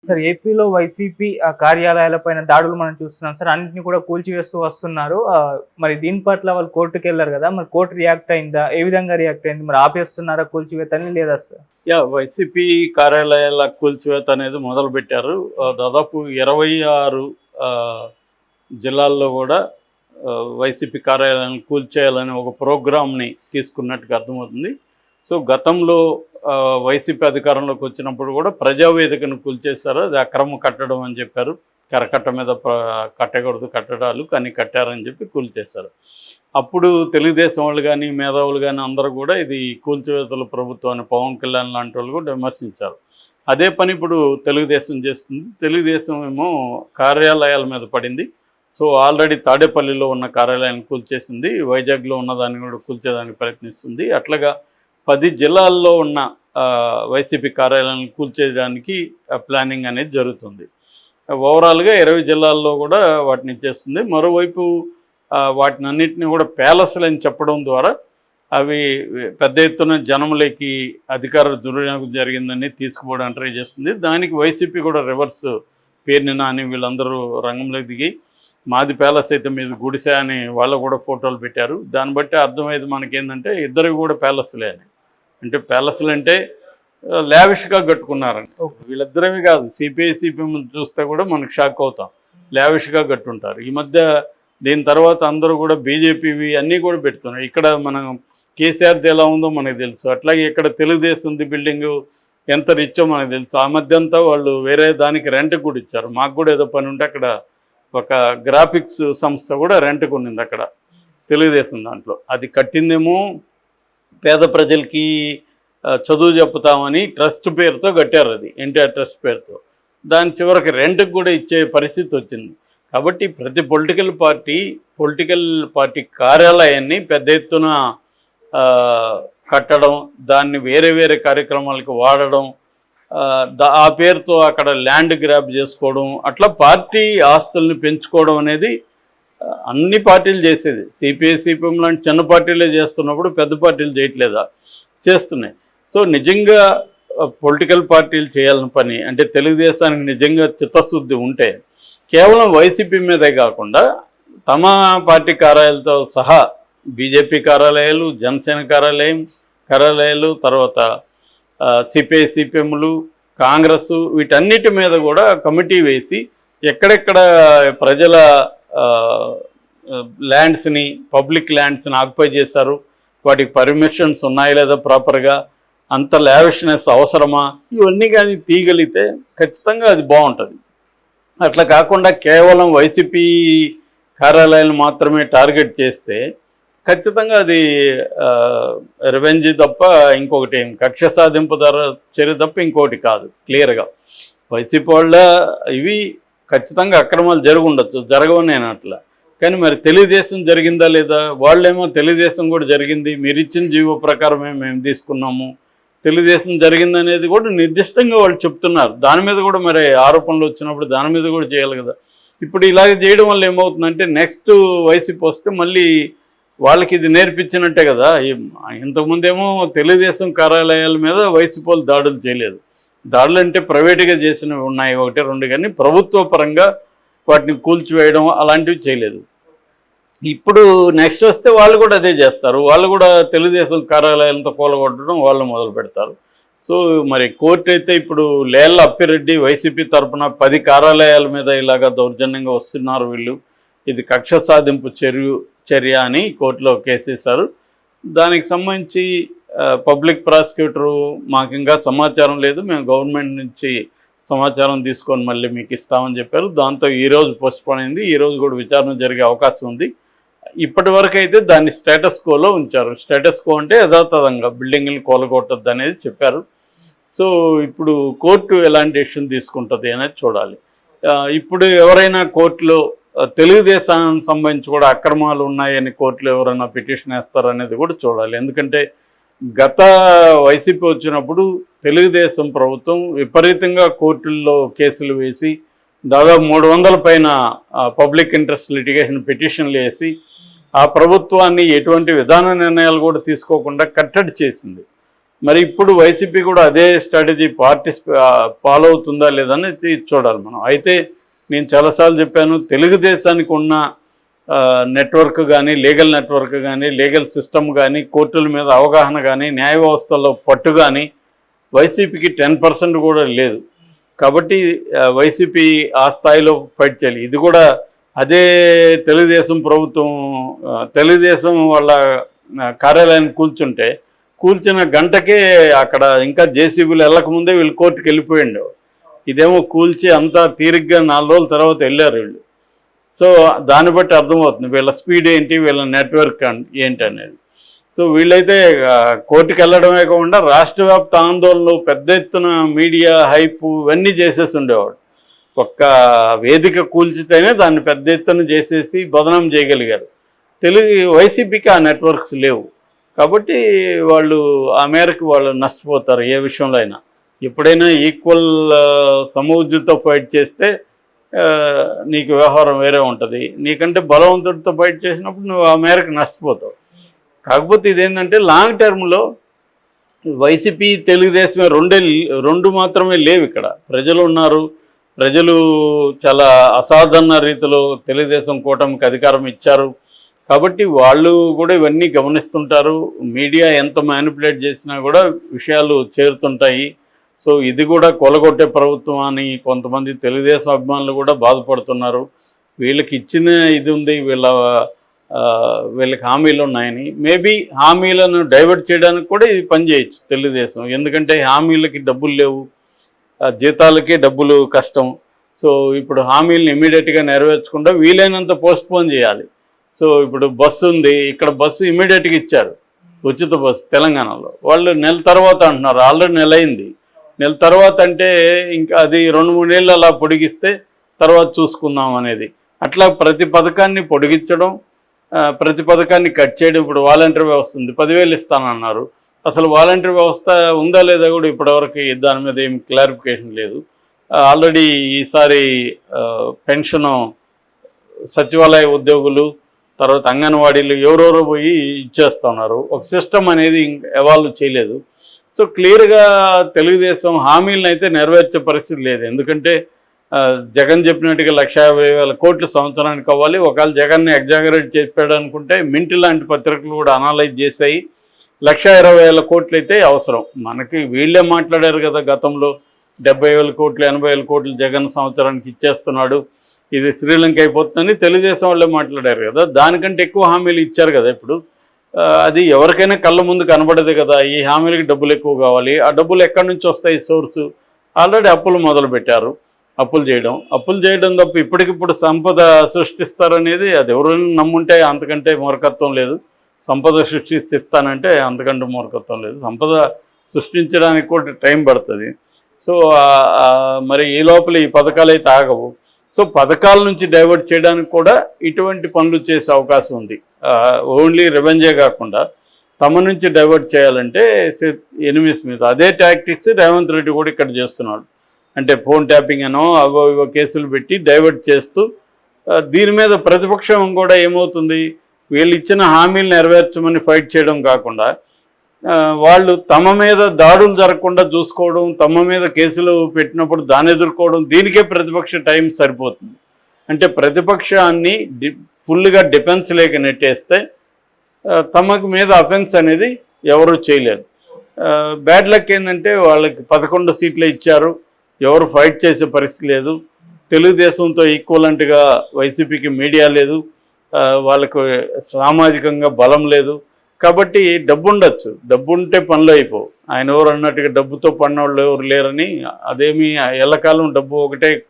Sir ఏపీలో YCP కార్యాలయాలపైన దాడులు మనం చూస్తున్నాం సార్. అన్నింటిని కూడా కూల్చివేస్తూ వస్తున్నారు. మరి దీని పట్ల వాళ్ళు కోర్టుకు వెళ్ళారు కదా, మరి కోర్టు రియాక్ట్ అయిందా? ఏ విధంగా రియాక్ట్ అయింది? మరి ఆపేస్తున్నారా కూల్చివేతని లేదా సార్? వైసీపీ కార్యాలయాల కూల్చివేత అనేది మొదలు పెట్టారు. దాదాపు 26 జిల్లాల్లో కూడా వైసీపీ కార్యాలయాలను కూల్చేయాలని ఒక ప్రోగ్రామ్ని తీసుకున్నట్టుగా అర్థమవుతుంది. సో గతంలో వైసీపీ అధికారంలోకి వచ్చినప్పుడు కూడా ప్రజావేదికను కూల్చేశారు. అది అక్రమ కట్టడం అని చెప్పారు. కరకట్ట మీద కట్టకూడదు కట్టడాలు, కానీ కట్టారని చెప్పి కూల్చేశారు. అప్పుడు తెలుగుదేశం వాళ్ళు కానీ మేధావులు కానీ అందరూ కూడా ఇది కూల్చివేతల ప్రభుత్వాన్ని పవన్ కళ్యాణ్ లాంటి వాళ్ళు కూడా విమర్శించారు. అదే పని ఇప్పుడు తెలుగుదేశం చేస్తుంది. తెలుగుదేశం ఏమో కార్యాలయాల మీద పడింది. సో ఆల్రెడీ తాడేపల్లిలో ఉన్న కార్యాలయాన్ని కూల్చేసింది, వైజాగ్లో ఉన్నదాన్ని కూడా కూల్చేదానికి ప్రయత్నిస్తుంది. అట్లాగా 10 జిల్లాల్లో ఉన్న వైసీపీ కార్యాలయాలను కూల్చేయడానికి ప్లానింగ్ అనేది జరుగుతుంది. ఓవరాల్గా 20 జిల్లాల్లో కూడా వాటిని చేస్తుంది. మరోవైపు వాటిని అన్నింటినీ కూడా ప్యాలెస్లని చెప్పడం ద్వారా అవి పెద్ద ఎత్తున జనంలోకి అధికార దుర్వినియోగం జరిగిందని తీసుకుపోవడానికి ట్రై చేస్తుంది. దానికి వైసీపీ కూడా రివర్స్ పేరుని నాని వీళ్ళందరూ రంగంలోకి దిగి మాది ప్యాలెస్ అయితే మీద గుడిసె అని వాళ్ళు కూడా ఫోటోలు పెట్టారు. దాన్ని బట్టి అర్థమయ్యేది మనకేంటంటే ఇద్దరు కూడా ప్యాలెస్లే అని. అంటే ప్యాలెస్లు అంటే లావిష్గా కట్టుకున్నారని. వీళ్ళిద్దరమే కాదు, సిపిఐ సిపిఎం చూస్తే కూడా మనకు షాక్ అవుతాం. లావిష్గా కట్టుంటారు. ఈ మధ్య దీని తర్వాత అందరూ కూడా బీజేపీవి అన్నీ కూడా పెడుతున్నారు. ఇక్కడ మనం కేసీఆర్ది ఎలా ఉందో మనకు తెలుసు. అట్లాగే ఇక్కడ తెలుగుదేశంది బిల్డింగు ఎంత రిచ్చో మనకు తెలుసు. ఆ మధ్య అంతా వాళ్ళు వేరే దానికి రెంట్కి కూడా ఇచ్చారు. మాకు కూడా ఏదో పని ఉంటే అక్కడ ఒక గ్రాఫిక్స్ సంస్థ కూడా రెంట్కి ఉన్నింది అక్కడ తెలుగుదేశం దాంట్లో. అది కట్టిందేమో పేద ప్రజలకి చదువు చెప్పుతామని ట్రస్ట్ పేరుతో కట్టారు. అది ఎన్టీఆర్ ట్రస్ట్ పేరుతో. దాని చివరికి రెంట్కి కూడా ఇచ్చే పరిస్థితి వచ్చింది. కాబట్టి ప్రతి పొలిటికల్ పార్టీ కార్యాలయాన్ని పెద్ద ఎత్తున కట్టడం, దాన్ని వేరే వేరే కార్యక్రమాలకు వాడడం, ఆ పేరుతో అక్కడ ల్యాండ్ గ్రాబ్ చేసుకోవడం, అట్లా పార్టీ ఆస్తుల్ని పెంచుకోవడం అనేది అన్ని పార్టీలు చేసేది. సిపిఐ సిపిఎం లాంటి చిన్న పార్టీలే చేస్తున్నప్పుడు పెద్ద పార్టీలు చేయట్లేదా? చేస్తున్నాయి. సో నిజంగా పొలిటికల్ పార్టీలు చేయాలని పని అంటే తెలుగుదేశానికి నిజంగా చిత్తశుద్ధి ఉంటే కేవలం వైసీపీ మీదే కాకుండా తమ పార్టీ కార్యాలయాలతో సహా బీజేపీ కార్యాలయాలు, జనసేన కార్యాలయాలు, తర్వాత సిపిఐ సిపిఎంలు, కాంగ్రెస్, వీటన్నిటి మీద కూడా కమిటీ వేసి ఎక్కడెక్కడ ప్రజల ల్యాండ్స్ని, పబ్లిక్ ల్యాండ్స్ని ఆక్యుపై చేశారు, వాటికి పర్మిషన్స్ ఉన్నాయా లేదా ప్రాపర్గా, అంత లావిష్నెస్ అవసరమా, ఇవన్నీ కానీ తీయగలిగితే ఖచ్చితంగా అది బాగుంటుంది. అట్లా కాకుండా కేవలం వైసీపీ కార్యాలయాలను మాత్రమే టార్గెట్ చేస్తే ఖచ్చితంగా అది రివెంజ్ తప్ప ఇంకొకటి ఏం, కక్ష సాధింపు చర్య తప్ప ఇంకొకటి కాదు. క్లియర్గా వైసీపీ వాళ్ళ ఇవి ఖచ్చితంగా అక్రమాలు జరుగుండొచ్చు, జరగవు నేను అట్లా. కానీ మరి తెలుగుదేశం జరిగిందా లేదా? వాళ్ళేమో తెలుగుదేశం కూడా జరిగింది, మీరు ఇచ్చిన జీవో ప్రకారమే మేము తీసుకున్నాము, తెలుగుదేశం జరిగిందనేది కూడా నిర్దిష్టంగా వాళ్ళు చెప్తున్నారు. దాని మీద కూడా మరి ఆరోపణలు వచ్చినప్పుడు దాని మీద కూడా చేయాలి కదా. ఇప్పుడు ఇలాగ చేయడం వల్ల ఏమవుతుందంటే నెక్స్ట్ వైసీపీ వస్తే మళ్ళీ వాళ్ళకి ఇది నేర్పించినట్టే కదా. ఇంతకుముందేమో తెలుగుదేశం కార్యాలయాల మీద వైసీపీ వాళ్ళు దాడులు చేయలేదు. దాడులు అంటే ప్రైవేటుగా చేసినవి ఉన్నాయి 1-2, కానీ ప్రభుత్వ పరంగా వాటిని కూల్చివేయడం అలాంటివి చేయలేదు. ఇప్పుడు నెక్స్ట్ వస్తే వాళ్ళు కూడా అదే చేస్తారు. వాళ్ళు కూడా తెలుగుదేశం కార్యాలయాలతో కూలగొట్టడం వాళ్ళు మొదలు పెడతారు. సో మరి కోర్టు అయితే ఇప్పుడు లేళ్ల అప్పిరెడ్డి వైసీపీ తరఫున 10 కార్యాలయాల మీద ఇలాగా దౌర్జన్యంగా వస్తున్నారు వీళ్ళు, ఇది కక్ష సాధింపు చర్య అని కోర్టులో కేసేశారు. దానికి సంబంధించి పబ్లిక్ ప్రాసిక్యూటరు మాకు ఇంకా సమాచారం లేదు, మేము గవర్నమెంట్ నుంచి సమాచారం తీసుకొని మళ్ళీ మీకు ఇస్తామని చెప్పారు. దాంతో ఈరోజు పోస్ట్పోన్ అయింది. ఈరోజు కూడా విచారణ జరిగే అవకాశం ఉంది. ఇప్పటి వరకు అయితే దాన్ని స్టేటస్ కోలో ఉంచారు. స్టేటస్ కో అంటే యథాతథంగా బిల్డింగ్ని కూలగొట్టద్దు అనేది చెప్పారు. సో ఇప్పుడు కోర్టు ఎలాంటి డెసిషన్ తీసుకుంటుంది అనేది చూడాలి. ఇప్పుడు ఎవరైనా కోర్టులో తెలుగుదేశానికి సంబంధించి కూడా అక్రమాలు ఉన్నాయని కోర్టులో ఎవరైనా పిటిషన్ వేస్తారు అనేది కూడా చూడాలి. ఎందుకంటే గత వైసీపీ వచ్చినప్పుడు తెలుగుదేశం ప్రభుత్వం విపరీతంగా కోర్టుల్లో కేసులు వేసి దాదాపు 300 పైన పబ్లిక్ ఇంట్రెస్ట్ లిటిగేషన్ పిటిషన్లు వేసి ఆ ప్రభుత్వాన్ని ఎటువంటి విధాన నిర్ణయాలు కూడా తీసుకోకుండా కట్టడి చేసింది. మరి ఇప్పుడు వైసీపీ కూడా అదే స్ట్రాటజీ పార్టీ ఫాలో అవుతుందా లేదని చూడాలి మనం. అయితే నేను చాలాసార్లు చెప్పాను, తెలుగుదేశానికి ఉన్న నెట్వర్క్ కానీ, లీగల్ నెట్వర్క్ కానీ, లీగల్ సిస్టమ్ కానీ, కోర్టుల మీద అవగాహన కానీ, న్యాయ వ్యవస్థలో పట్టు కానీ వైసీపీకి 10% కూడా లేదు. కాబట్టి వైసీపీ ఆ స్థాయిలో ఫైట్ చేయాలి. ఇది కూడా అదే తెలుగుదేశం ప్రభుత్వం తెలుగుదేశం వాళ్ళ కార్యాలయాన్ని కూల్చిన గంటకే అక్కడ ఇంకా జేసీబీలు వెళ్ళకముందే వీళ్ళు కోర్టుకు వెళ్ళిపోయిండు. ఇదేమో కూల్చి అంతా తీరిగ్గా 4 రోజుల తర్వాత వెళ్ళారు వీళ్ళు. సో దాన్ని బట్టి అర్థమవుతుంది వీళ్ళ స్పీడ్ ఏంటి, వీళ్ళ నెట్వర్క్ ఏంటి అనేది. సో వీళ్ళైతే కోర్టుకు వెళ్ళడమే కాకుండా రాష్ట్ర వ్యాప్త ఆందోళనలు, పెద్ద ఎత్తున మీడియా హైప్ ఇవన్నీ చేసేసి ఉండేవాడు. ఒక్క వేదిక కూల్చితేనే దాన్ని పెద్ద ఎత్తున చేసేసి బదనాం చేయగలిగారు. వైసీపీకి ఆ నెట్వర్క్స్ లేవు. కాబట్టి వాళ్ళు ఆ మేరకు వాళ్ళు నష్టపోతారు ఏ విషయంలో అయినా. ఎప్పుడైనా ఈక్వల్ సమవుజ్జుతో ఫైట్ చేస్తే నీకు వ్యవహారం వేరే ఉంటుంది. నీకంటే బలవంతుడితో ఫైట్ చేసినప్పుడు నువ్వు ఆ మేరకు నష్టపోతావు. కాకపోతే ఇదేంటంటే లాంగ్ టర్మ్లో వైసీపీ తెలుగుదేశమే రెండు మాత్రమే లేవు. ఇక్కడ ప్రజలు ఉన్నారు. ప్రజలు చాలా అసాధారణ రీతిలో తెలుగుదేశం కూటమికి అధికారం ఇచ్చారు. కాబట్టి వాళ్ళు కూడా ఇవన్నీ గమనిస్తుంటారు. మీడియా ఎంత మ్యానిపులేట్ చేసినా కూడా విషయాలు చేరుతుంటాయి. సో ఇది కూడా కొలగొట్టే ప్రభుత్వం అని కొంతమంది తెలుగుదేశం అభిమానులు కూడా బాధపడుతున్నారు. వీళ్ళకి ఇచ్చిన ఇది ఉంది, వీళ్ళకి హామీలు ఉన్నాయని. మేబీ హామీలను డైవర్ట్ చేయడానికి కూడా ఇది పనిచేయచ్చు తెలుగుదేశం. ఎందుకంటే హామీలకి డబ్బులు లేవు, జీతాలకి డబ్బులు కష్టం. సో ఇప్పుడు హామీలను ఇమీడియట్గా నెరవేర్చకుండా వీలైనంత పోస్ట్పోన్ చేయాలి. సో ఇప్పుడు బస్సు ఉంది, ఇక్కడ బస్సు ఇమీడియట్గా ఇచ్చారు, ఉచిత బస్సు తెలంగాణలో. వాళ్ళు నెల తర్వాత అంటున్నారు, ఆల్రెడీ నెల అయింది. నెల తర్వాత అంటే ఇంకా అది 2-3 ఏళ్ళు అలా పొడిగిస్తే తర్వాత చూసుకుందాం అనేది. అట్లా ప్రతి పథకాన్ని పొడిగించడం, ప్రతి పథకాన్ని కట్ చేయడం. ఇప్పుడు వాలంటీర్ వ్యవస్థ ఉంది, 10,000 ఇస్తానన్నారు. అసలు వాలంటీర్ వ్యవస్థ ఉందా లేదా కూడా ఇప్పటివరకు దాని మీద ఏం క్లారిఫికేషన్ లేదు. ఆల్రెడీ ఈసారి పెన్షను సచివాలయ ఉద్యోగులు, తర్వాత అంగన్వాడీలు ఎవరెవరో పోయి ఇచ్చేస్తున్నారు. ఒక సిస్టమ్ అనేది ఎవాల్వ్ చేయలేదు. సో క్లియర్గా తెలుగుదేశం హామీలను అయితే నెరవేర్చే పరిస్థితి లేదు. ఎందుకంటే జగన్ చెప్పినట్టుగా 150,000 కోట్లు సంవత్సరానికి అవ్వాలి. ఒకవేళ జగన్ని ఎగ్జాగరేట్ చెప్పాడు అనుకుంటే మింట్ లాంటి పత్రికలు కూడా అనలైజ్ చేశాయి. 120,000 కోట్లు అయితే అవసరం. మనకి వీళ్ళే మాట్లాడారు కదా గతంలో, 70,000 కోట్లు 80,000 కోట్లు జగన్ సంవత్సరానికి ఇచ్చేస్తున్నాడు, ఇది శ్రీలంక అయిపోతుందని తెలుగుదేశం వాళ్ళే మాట్లాడారు కదా. దానికంటే ఎక్కువ హామీలు ఇచ్చారు కదా. ఇప్పుడు అది ఎవరికైనా కళ్ళ ముందు కనబడదు కదా, ఈ హామీలకి డబ్బులు ఎక్కువ కావాలి. ఆ డబ్బులు ఎక్కడి నుంచి వస్తాయి సోర్సు? ఆల్రెడీ అప్పులు మొదలుపెట్టారు. అప్పులు చేయడం తప్ప ఇప్పటికిప్పుడు సంపద సృష్టిస్తారనేది అది ఎవరైనా నమ్ముంటే అంతకంటే మూర్ఖత్వం లేదు. సంపద సృష్టిస్తానంటే అంతకంటే మూర్ఖత్వం లేదు. సంపద సృష్టించడానికి కూడా టైం పడుతుంది. సో మరి ఈ లోపల ఈ పథకాలు అయితే ఆగవు. సో పథకాల నుంచి డైవర్ట్ చేయడానికి కూడా ఇటువంటి పనులు చేసే అవకాశం ఉంది. ఓన్లీ రెవెన్యూ కాకుండా తమ నుంచి డైవర్ట్ చేయాలంటే ఎనిమిస్ మీద అదే టాక్టిక్స్ రేవంత్ రెడ్డి కూడా ఇక్కడ చేస్తున్నాడు. అంటే ఫోన్ ట్యాపింగ్ అనో అవో ఇవో కేసులు పెట్టి డైవర్ట్ చేస్తూ, దీని మీద ప్రతిపక్షం కూడా ఏమవుతుంది, వీళ్ళు ఇచ్చిన హామీలు నెరవేర్చమని ఫైట్ చేయడం కాకుండా వాళ్ళు తమ మీద దాడులు జరగకుండా చూసుకోవడం, తమ మీద కేసులు పెట్టినప్పుడు దాన్ని ఎదుర్కోవడం, దీనికే ప్రతిపక్ష టైం సరిపోతుంది. అంటే ప్రతిపక్షాన్ని ఫుల్గా డిఫెన్స్ లేక నెట్టేస్తే తమకు మీద అఫెన్స్ అనేది ఎవరు చేయలేరు. బ్యాడ్ లక్ ఏంటంటే వాళ్ళకి 11 సీట్లే ఇచ్చారు, ఎవరు ఫైట్ చేసే పరిస్థితి లేదు. తెలుగుదేశంతో ఈక్వలెంట్గా వైసీపీకి మీడియా లేదు, వాళ్ళకు సామాజికంగా బలం లేదు. కాబట్టి డబ్బు ఉండొచ్చు, డబ్బు ఉంటే పనులు అయిపోవు. ఆయన ఎవరు అన్నట్టుగా డబ్బుతో పడినోళ్ళు ఎవరు లేరని, అదేమి ఎల్లకాలం డబ్బు ఒకటే